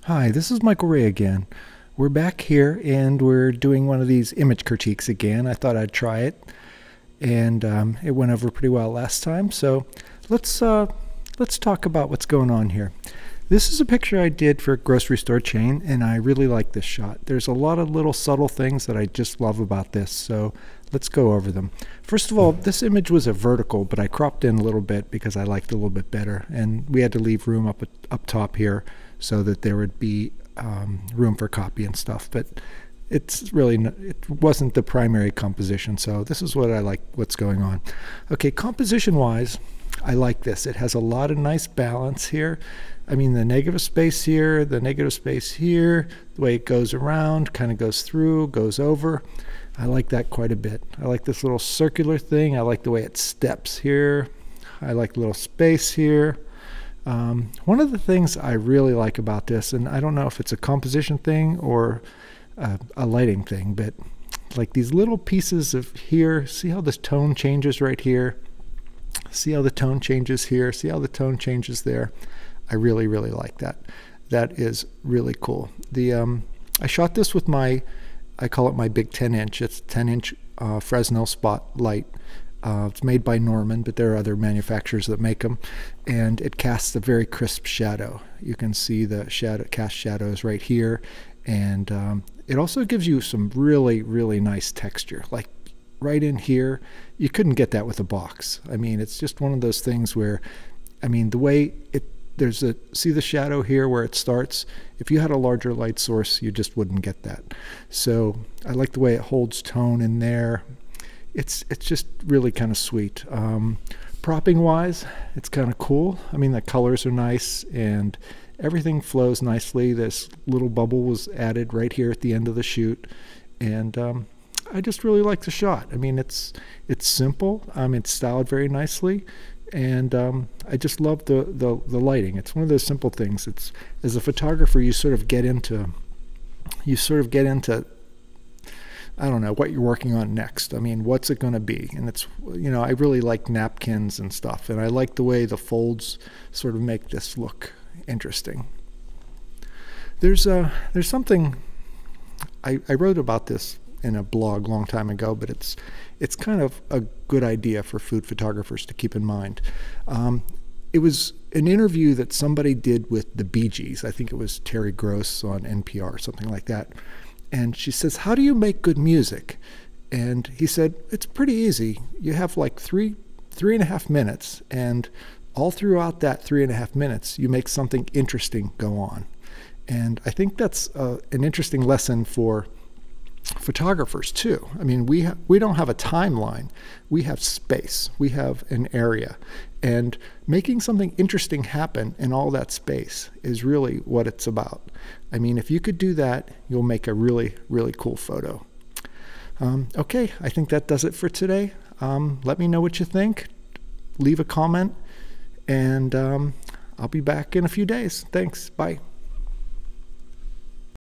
Hi, this is Michael Ray again. We're back here and we're doing one of these image critiques again. I thought I'd try it, and it went over pretty well last time. So let's talk about what's going on here. This is a picture I did for a grocery store chain, and I really like this shot. There's a lot of little subtle things that I just love about this, so let's go over them. First of all, this image was a vertical, but I cropped in a little bit because I liked it a little bit better, and we had to leave room up top here so that there would be room for copy and stuff. But it's really it wasn't the primary composition, so this is what I like, what's going on. Okay, composition wise, I like this. It has a lot of nice balance here. I mean, the negative space here, the negative space here, the way it goes around, kind of goes through, goes over. I like that quite a bit. I like this little circular thing. I like the way it steps here. I like the little space here. One of the things I really like about this, and I don't know if it's a composition thing or a lighting thing, but like these little pieces of here, see how this tone changes right here? See how the tone changes here? See how the tone changes there? I really, really like that. That is really cool. I shot this with I call it my big 10-inch. It's 10-inch Fresnel spotlight. It's made by Norman, but there are other manufacturers that make them, and it casts a very crisp shadow. You can see the cast shadows right here, and it also gives you some really, really nice texture. Like right in here, you couldn't get that with a box. I mean, it's just one of those things where, I mean, the way see the shadow here where it starts? If you had a larger light source, you just wouldn't get that. So I like the way it holds tone in there. It's just really kind of sweet. Propping wise, it's kind of cool. I mean, the colors are nice and everything flows nicely. This little bubble was added right here at the end of the shoot, and I just really like the shot. I mean, it's simple. It's styled very nicely, and I just love the lighting. It's one of those simple things. It's, as a photographer, you sort of get into I don't know what you're working on next. I mean, what's it going to be? And it's, you know, I really like napkins and stuff, and I like the way the folds sort of make this look interesting. There's something I wrote about this in a blog a long time ago, but it's kind of a good idea for food photographers to keep in mind. It was an interview that somebody did with the Bee Gees. I think it was Terry Gross on NPR or something like that. And she says, how do you make good music? And he said, it's pretty easy. You have like three and a half minutes, and all throughout that 3.5 minutes, you make something interesting go on. And I think that's an interesting lesson for photographers too. I mean, we don't have a timeline. We have space. We have an area. And making something interesting happen in all that space is really what it's about. I mean, if you could do that, you'll make a really, really cool photo. Okay, I think that does it for today. Let me know what you think. Leave a comment, and I'll be back in a few days. Thanks. Bye.